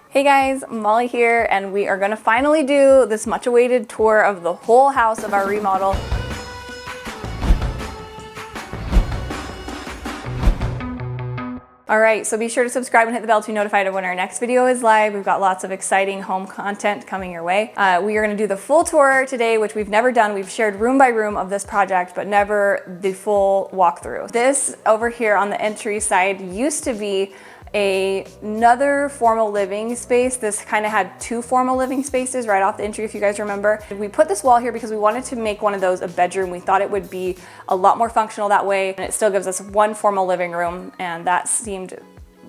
Hey guys, Molly here, and we are gonna finally do this much awaited tour of the whole house of our remodel. All right, so be sure to subscribe and hit the bell to be notified of when our next video is live. We've got lots of exciting home content coming your way. We are gonna do the full tour today, which we've never done. We've shared room by room of this project, but never the full walkthrough. This over here on the entry side used to be another formal living space. This kind of had two formal living spaces right off the entry, if you guys remember. We put this wall here because we wanted to make one of those a bedroom. We thought it would be a lot more functional that way, and it still gives us one formal living room, and that seemed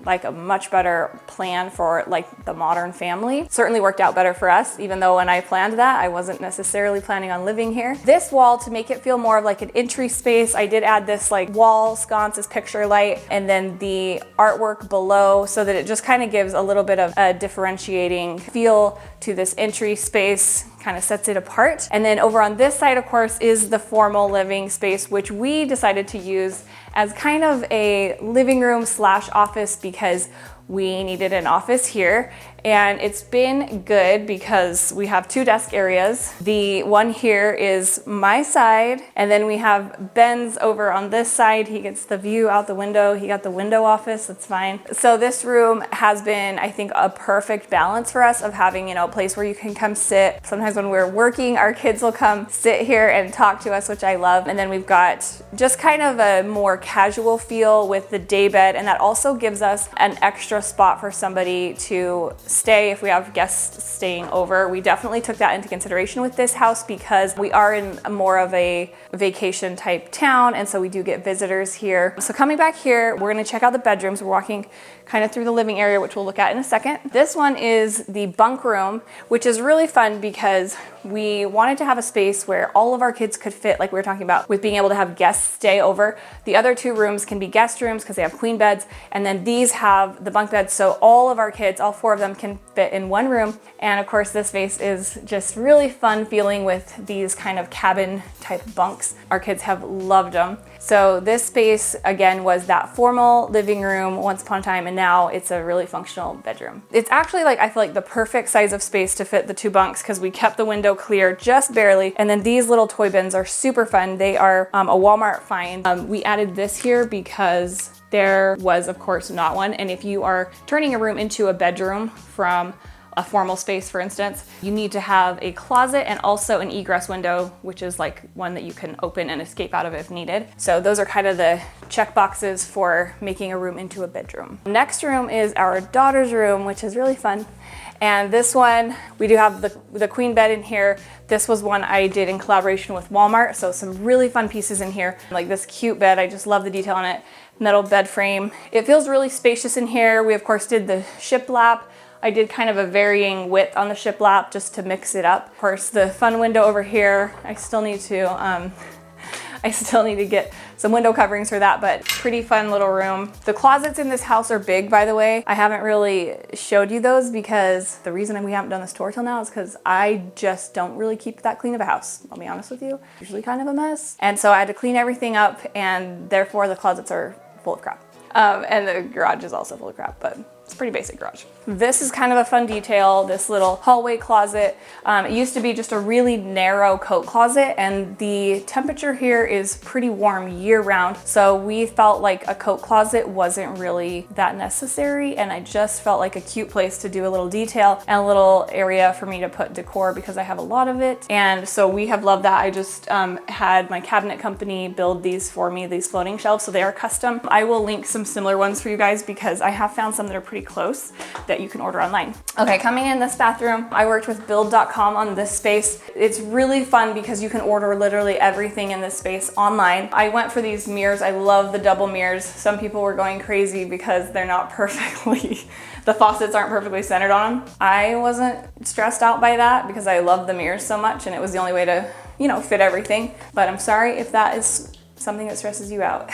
like a much better plan for like the modern family. Certainly worked out better for us, even though when I planned that, I wasn't necessarily planning on living here. This wall, to make it feel more of like an entry space, I did add this like wall sconce, this picture light, and then the artwork below so that it just kind of gives a little bit of a differentiating feel to this entry space, kind of sets it apart. And then over on this side, of course, is the formal living space, which we decided to use as kind of a living room slash office because we needed an office here. And it's been good because we have two desk areas. The one here is my side, and then we have Ben's over on this side. He gets the view out the window. He got the window office, that's fine. So this room has been, I think, a perfect balance for us of having, a place where you can come sit. Sometimes when we're working, our kids will come sit here and talk to us, which I love. And then we've got just kind of a more casual feel with the day bed, and that also gives us an extra spot for somebody to stay if we have guests staying over. We definitely took that into consideration with this house because we are in more of a vacation type town, and so we do get visitors here. So coming back here, we're gonna check out the bedrooms. We're walking kind of through the living area, which we'll look at in a second. This one is the bunk room, which is really fun because we wanted to have a space where all of our kids could fit, like we were talking about with being able to have guests stay over. The other two rooms can be guest rooms because they have queen beds, and then these have the bunk beds, so all of our kids, all four of them, can fit in one room. And of course, this space is just really fun feeling with these kind of cabin type bunks. Our kids have loved them. So this space, again, was that formal living room once upon a time, and now it's a really functional bedroom. It's actually like, I feel like the perfect size of space to fit the two bunks because we kept the window clear just barely. And then these little toy bins are super fun. They are a Walmart find. We added this here because there was, of course, not one. And if you are turning a room into a bedroom from a formal space, for instance, you need to have a closet and also an egress window, which is like one that you can open and escape out of if needed. So those are kind of the check boxes for making a room into a bedroom. Next room is our daughter's room, which is really fun. And this one, we do have the queen bed in here. This was one I did in collaboration with Walmart. So some really fun pieces in here. Like this cute bed, I just love the detail on it. Metal bed frame. It feels really spacious in here. We of course did the shiplap. I did kind of a varying width on the shiplap just to mix it up. Of course, the fun window over here, I still need to get some window coverings for that, but pretty fun little room. The closets in this house are big, by the way. I haven't really showed you those because the reason we haven't done this tour till now is because I just don't really keep that clean of a house. I'll be honest with you, usually kind of a mess. And so I had to clean everything up, and therefore the closets are full of crap. And the garage is also full of crap, but it's a pretty basic garage. This is kind of a fun detail, this little hallway closet. It used to be just a really narrow coat closet, and the temperature here is pretty warm year round. So we felt like a coat closet wasn't really that necessary, and I just felt like a cute place to do a little detail and a little area for me to put decor because I have a lot of it. And so we have loved that. I just had my cabinet company build these for me, these floating shelves, so they are custom. I will link some similar ones for you guys because I have found some that are pretty close that you can order online. Okay, coming in this bathroom, I worked with build.com on this space. It's really fun because you can order literally everything in this space online. I went for these mirrors. I love the double mirrors. Some people were going crazy because they're not perfectly, the faucets aren't perfectly centered on them. I wasn't stressed out by that because I love the mirrors so much and it was the only way to, fit everything. But I'm sorry if that is something that stresses you out.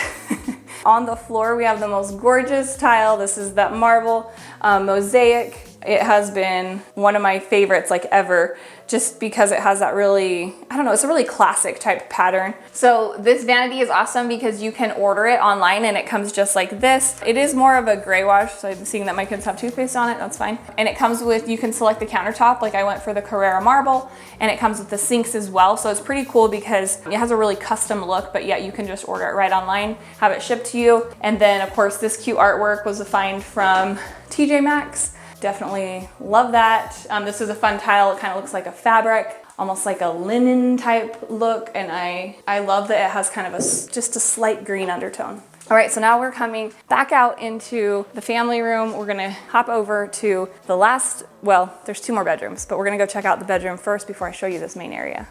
On the floor, we have the most gorgeous tile. This is that marble mosaic It has been one of my favorites like ever, just because it has that really, I don't know, it's a really classic type pattern. So this vanity is awesome because you can order it online and it comes just like this. It is more of a gray wash, so I'm seeing that my kids have toothpaste on it, that's fine. And it comes with, you can select the countertop, like I went for the Carrara marble, and it comes with the sinks as well. So it's pretty cool because it has a really custom look, but yet you can just order it right online, have it shipped to you. And then of course this cute artwork was a find from TJ Maxx. Definitely love that. This is a fun tile. It kind of looks like a fabric, almost like a linen type look. And I love that it has kind of just a slight green undertone. All right, so now we're coming back out into the family room. We're gonna hop over to the last, well, there's 2 more bedrooms, but we're gonna go check out the bedroom first before I show you this main area.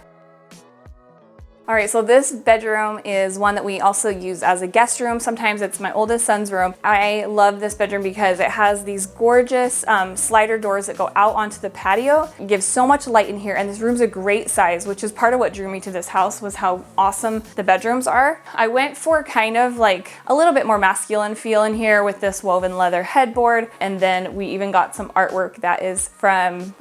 All right, so this bedroom is one that we also use as a guest room. Sometimes it's my oldest son's room. I love this bedroom because it has these gorgeous slider doors that go out onto the patio. It gives so much light in here, and this room's a great size, which is part of what drew me to this house, was how awesome the bedrooms are. I went for kind of like a little bit more masculine feel in here with this woven leather headboard, and then we even got some artwork that is from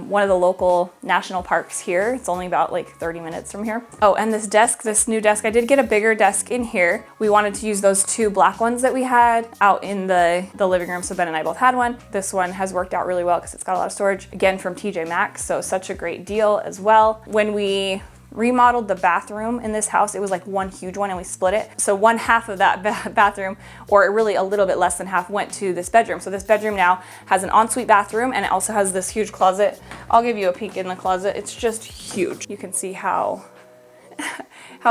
one of the local national parks here. It's only about like 30 minutes from here. Oh, and this new desk, I did get a bigger desk in here. We wanted to use those 2 black ones that we had out in the living room, so Ben and I both had one. This one has worked out really well because it's got a lot of storage, again from TJ Maxx, so such a great deal as well. When we remodeled the bathroom in this house, it was like one huge one and we split it. So one half of that bathroom, or really a little bit less than half, went to this bedroom. So this bedroom now has an ensuite bathroom, and it also has this huge closet. I'll give you a peek in the closet. It's just huge. You can see how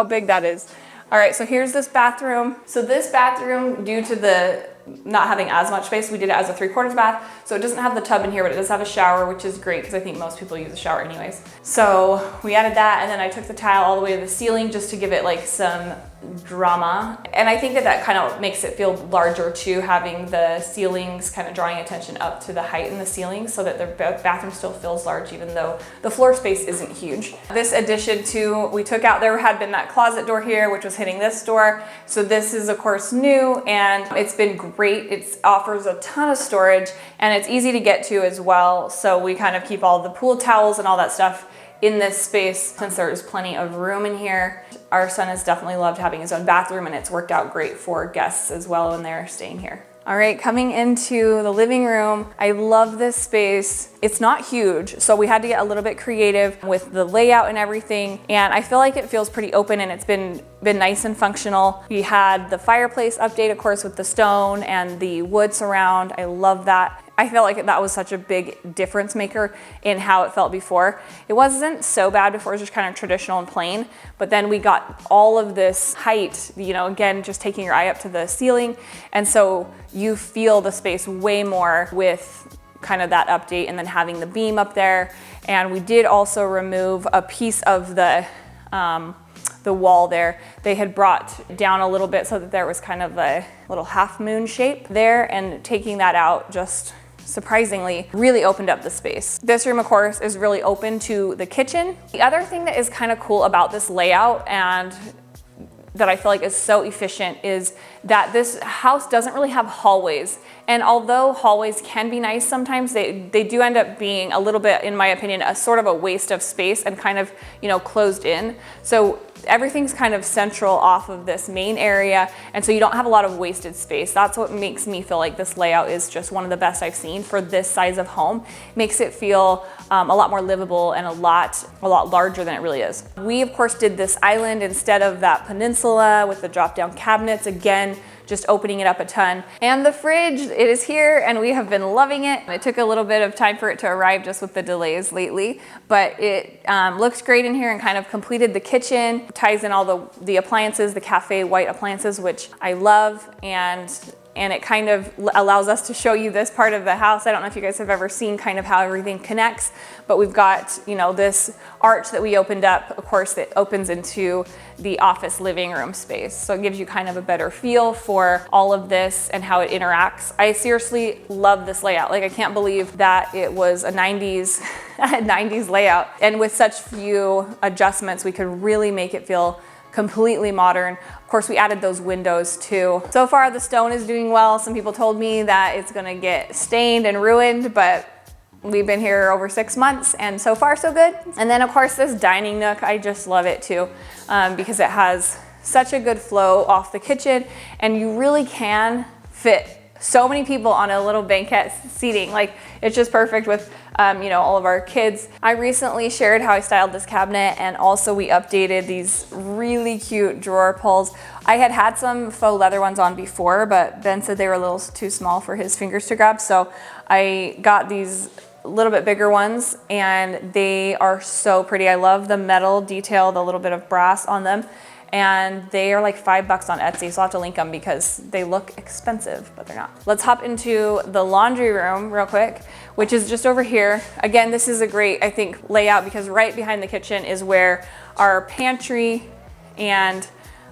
big that is. All right, so here's this bathroom. So this bathroom, due to the not having as much space, we did it as a 3/4 bath. So it doesn't have the tub in here, but it does have a shower, which is great because I think most people use a shower anyways. So we added that, and then I took the tile all the way to the ceiling just to give it like some drama. And I think that kind of makes it feel larger too, having the ceilings kind of drawing attention up to the height in the ceiling so that the bathroom still feels large even though the floor space isn't huge. This addition to, we took out, there had been that closet door here which was hitting this door. So this is of course new, and it's been great. It offers a ton of storage and it's easy to get to as well. So we kind of keep all the pool towels and all that stuff in this space since there is plenty of room in here. Our son has definitely loved having his own bathroom, and it's worked out great for guests as well when they're staying here. All right, coming into the living room, I love this space. It's not huge, so we had to get a little bit creative with the layout and everything, and I feel like it feels pretty open and it's been nice and functional. We had the fireplace update, of course, with the stone and the wood surround. I love that. I felt like that was such a big difference maker in how it felt before. It wasn't so bad before, it was just kind of traditional and plain, but then we got all of this height, you know, again, just taking your eye up to the ceiling. And so you feel the space way more with kind of that update, and then having the beam up there. And we did also remove a piece of the wall there. They had brought down a little bit so that there was kind of a little half moon shape there, and taking that out just surprisingly really opened up the space. This room, of course, is really open to the kitchen. The other thing that is kind of cool about this layout, and that I feel like is so efficient, is that this house doesn't really have hallways. And although hallways can be nice sometimes, they do end up being a little bit, in my opinion, a sort of a waste of space and kind of, you know, closed in. So everything's kind of central off of this main area, and so you don't have a lot of wasted space. That's what makes me feel like this layout is just one of the best I've seen for this size of home. It makes it feel a lot more livable and a lot larger than it really is. We of course did this island instead of that peninsula with the drop-down cabinets. Again, just opening it up a ton. And the fridge, it is here and we have been loving it. It took a little bit of time for it to arrive just with the delays lately, but it looks great in here and kind of completed the kitchen, ties in all the appliances, the cafe white appliances, which I love, and it kind of allows us to show you this part of the house. I don't know if you guys have ever seen kind of how everything connects, but we've got, you know, this arch that we opened up, of course, that opens into the office living room space. So it gives you kind of a better feel for all of this and how it interacts. I seriously love this layout. Like, I can't believe that it was a 90s, 90s layout. And with such few adjustments, we could really make it feel completely modern. Of course, we added those windows too. So far, the stone is doing well. Some people told me that it's gonna get stained and ruined, but We've been here over 6 months and so far so good. And then of course this dining nook, I just love it too, because it has such a good flow off the kitchen, and you really can fit so many people on a little banquette seating. Like, it's just perfect with you know, all of our kids. I recently shared how I styled this cabinet, and also we updated these really cute drawer pulls. I had some faux leather ones on before, but Ben said they were a little too small for his fingers to grab, so I got these a little bit bigger ones, and they are so pretty. I love the metal detail, the little bit of brass on them, and they are like $5 on Etsy, so I'll have to link them because they look expensive, but they're not. Let's hop into the laundry room real quick, which is just over here. Again, this is a great, I think, layout because right behind the kitchen is where our pantry and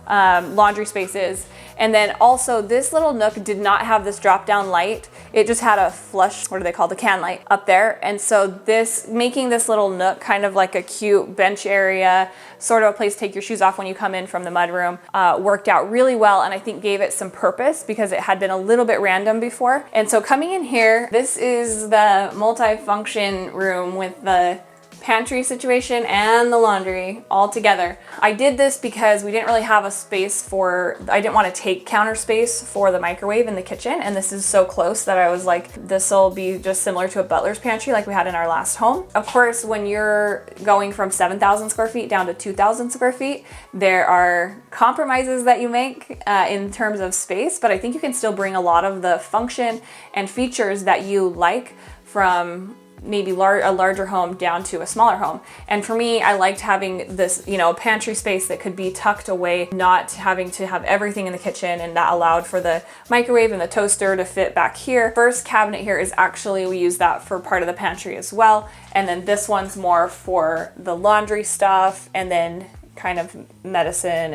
laundry space is. And then also this little nook did not have this drop down light. It just had a flush, what do they call, the can light up there. And so this, making this little nook kind of like a cute bench area, sort of a place to take your shoes off when you come in from the mudroom, worked out really well, and I think gave it some purpose because it had been a little bit random before. And so coming in here, this is the multi-function room with the pantry situation and the laundry all together. I did this because we didn't really have a space for, I didn't want to take counter space for the microwave in the kitchen, and this is so close that I was like, this will be just similar to a butler's pantry like we had in our last home. Of course, when you're going from 7,000 square feet down to 2,000 square feet, there are compromises that you make in terms of space, but I think you can still bring a lot of the function and features that you like from maybe a larger home down to a smaller home. And for me, I liked having this, you know, pantry space that could be tucked away, not having to have everything in the kitchen, and that allowed for the microwave and the toaster to fit back here. First cabinet here is actually, we use that for part of the pantry as well. And then this one's more for the laundry stuff, and then kind of medicine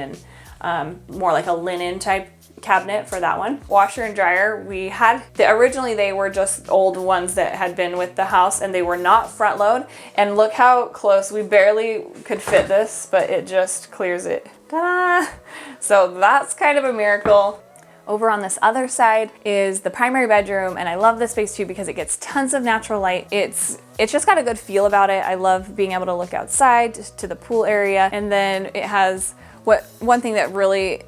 and more like a linen type cabinet for that one. Washer and dryer, we had, originally they were just old ones that had been with the house, and they were not front load. And look how close, we barely could fit this, but it just clears it. Ta-da! So that's kind of a miracle. Over on this other side is the primary bedroom, and I love this space too because it gets tons of natural light. It's just got a good feel about it. I love being able to look outside to the pool area, and then it has one thing that really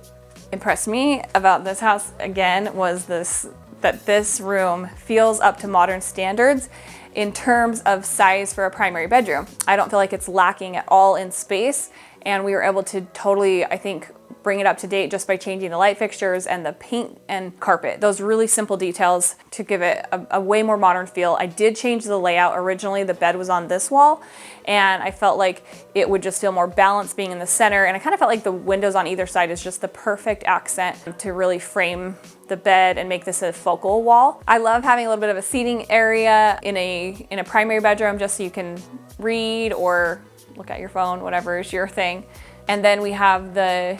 impressed me about this house again was that this room feels up to modern standards in terms of size for a primary bedroom. I don't feel like it's lacking at all in space, and we were able to totally, I think, bring it up to date just by changing the light fixtures and the paint and carpet. Those really simple details to give it a way more modern feel. I did change the layout. Originally the bed was on this wall, and I felt like it would just feel more balanced being in the center, and I kind of felt like the windows on either side is just the perfect accent to really frame the bed and make this a focal wall. I love having a little bit of a seating area in a primary bedroom just so you can read or look at your phone, whatever is your thing. And then we have the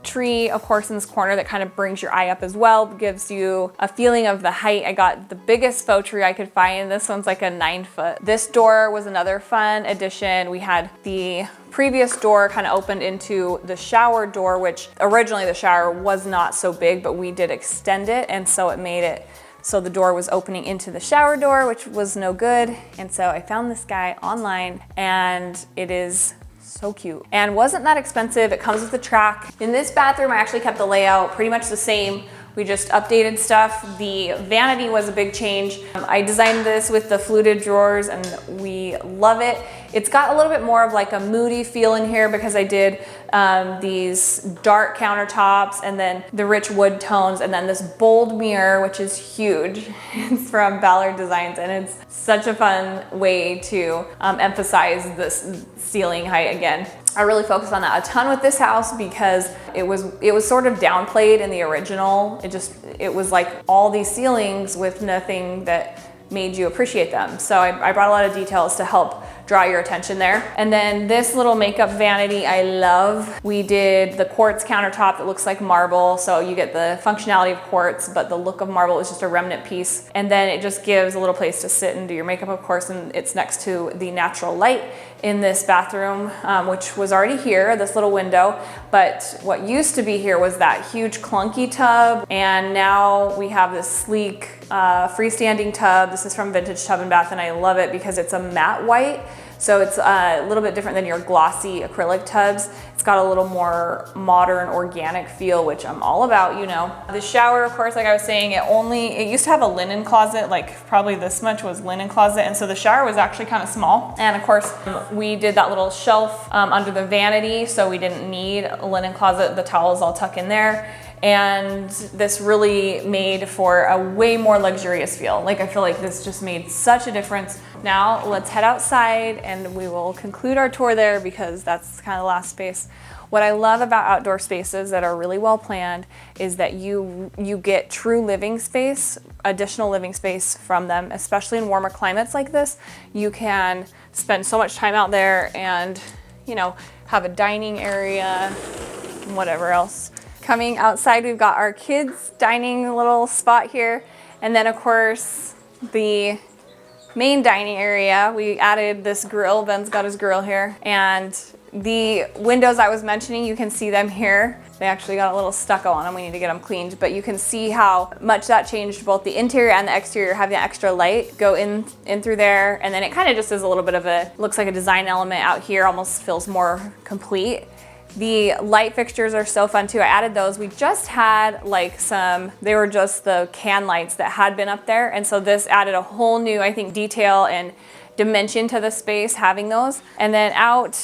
tree, of course, in this corner that kind of brings your eye up as well, gives you a feeling of the height. I got the biggest faux tree I could find. This one's like a 9-foot. This door was another fun addition. We had the previous door kind of opened into the shower door, which originally the shower was not so big, but we did extend it, and so it made it so the door was opening into the shower door, which was no good. And so I found this guy online, and it is so cute and wasn't that expensive. It comes with a track. In this bathroom, I actually kept the layout pretty much the same. We just updated stuff. The vanity was a big change. I designed this with the fluted drawers, and we love it. It's got a little bit more of like a moody feel in here because I did these dark countertops and then the rich wood tones, and then this bold mirror, which is huge. It's from Ballard Designs, and it's such a fun way to emphasize this ceiling height again. I really focused on that a ton with this house because it was sort of downplayed in the original. It was like all these ceilings with nothing that made you appreciate them. So I brought a lot of details to help draw your attention there. And then this little makeup vanity I love. We did the quartz countertop that looks like marble, so you get the functionality of quartz, but the look of marble is just a remnant piece. And then it just gives a little place to sit and do your makeup, of course, and it's next to the natural light in this bathroom, which was already here, this little window. But what used to be here was that huge clunky tub, and now we have this sleek freestanding tub. This is from Vintage Tub and Bath, and I love it because it's a matte white. So it's a little bit different than your glossy acrylic tubs. It's got a little more modern, organic feel, which I'm all about, you know. The shower, of course, like I was saying, it used to have a linen closet, like probably this much was linen closet. And so the shower was actually kind of small. And of course, we did that little shelf under the vanity, so we didn't need a linen closet. The towels all tuck in there. And this really made for a way more luxurious feel. Like, I feel like this just made such a difference. Now let's head outside and we will conclude our tour there because that's kind of the last space. What I love about outdoor spaces that are really well planned is that you get true living space, additional living space from them, especially in warmer climates like this. You can spend so much time out there and, you know, have a dining area, whatever else. Coming outside, we've got our kids' dining little spot here. And then of course, the main dining area, we added this grill. Ben's got his grill here. And the windows I was mentioning, you can see them here. They actually got a little stucco on them. We need to get them cleaned, but you can see how much that changed both the interior and the exterior, having that extra light go in through there. And then it kind of just is a little bit of looks like a design element out here, almost feels more complete. The light fixtures are so fun too. I added those. We just had like they were just the can lights that had been up there. And so this added a whole new, I think, detail and dimension to the space having those. And then out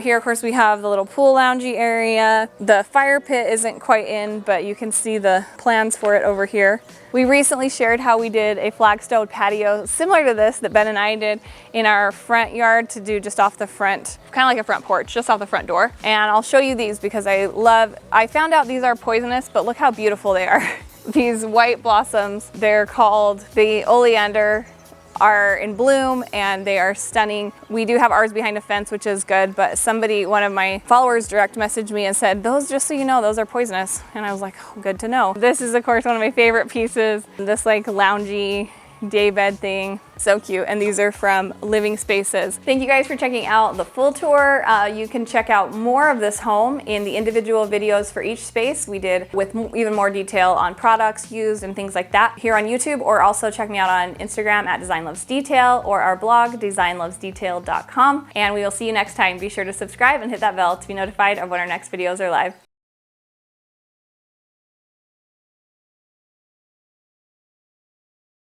here, of course, we have the little pool loungy area. The fire pit isn't quite in, but you can see the plans for it over here. We recently shared how we did a flagstone patio similar to this that Ben and I did in our front yard to do just off the front, kind of like a front porch, just off the front door. And I'll show you these because I found out these are poisonous, but look how beautiful they are. These white blossoms, they're called the oleander, are in bloom and they are stunning. We do have ours behind a fence, which is good, but one of my followers direct messaged me and said, those, just so you know, those are poisonous. And I was like, oh, good to know. This is of course one of my favorite pieces, this like loungy day bed thing. So cute. And these are from Living Spaces. Thank you guys for checking out the full tour. You can check out more of this home in the individual videos for each space we did with even more detail on products used and things like that here on YouTube, or also check me out on Instagram at designlovesdetail or our blog designlovesdetail.com. And we will see you next time. Be sure to subscribe and hit that bell to be notified of when our next videos are live.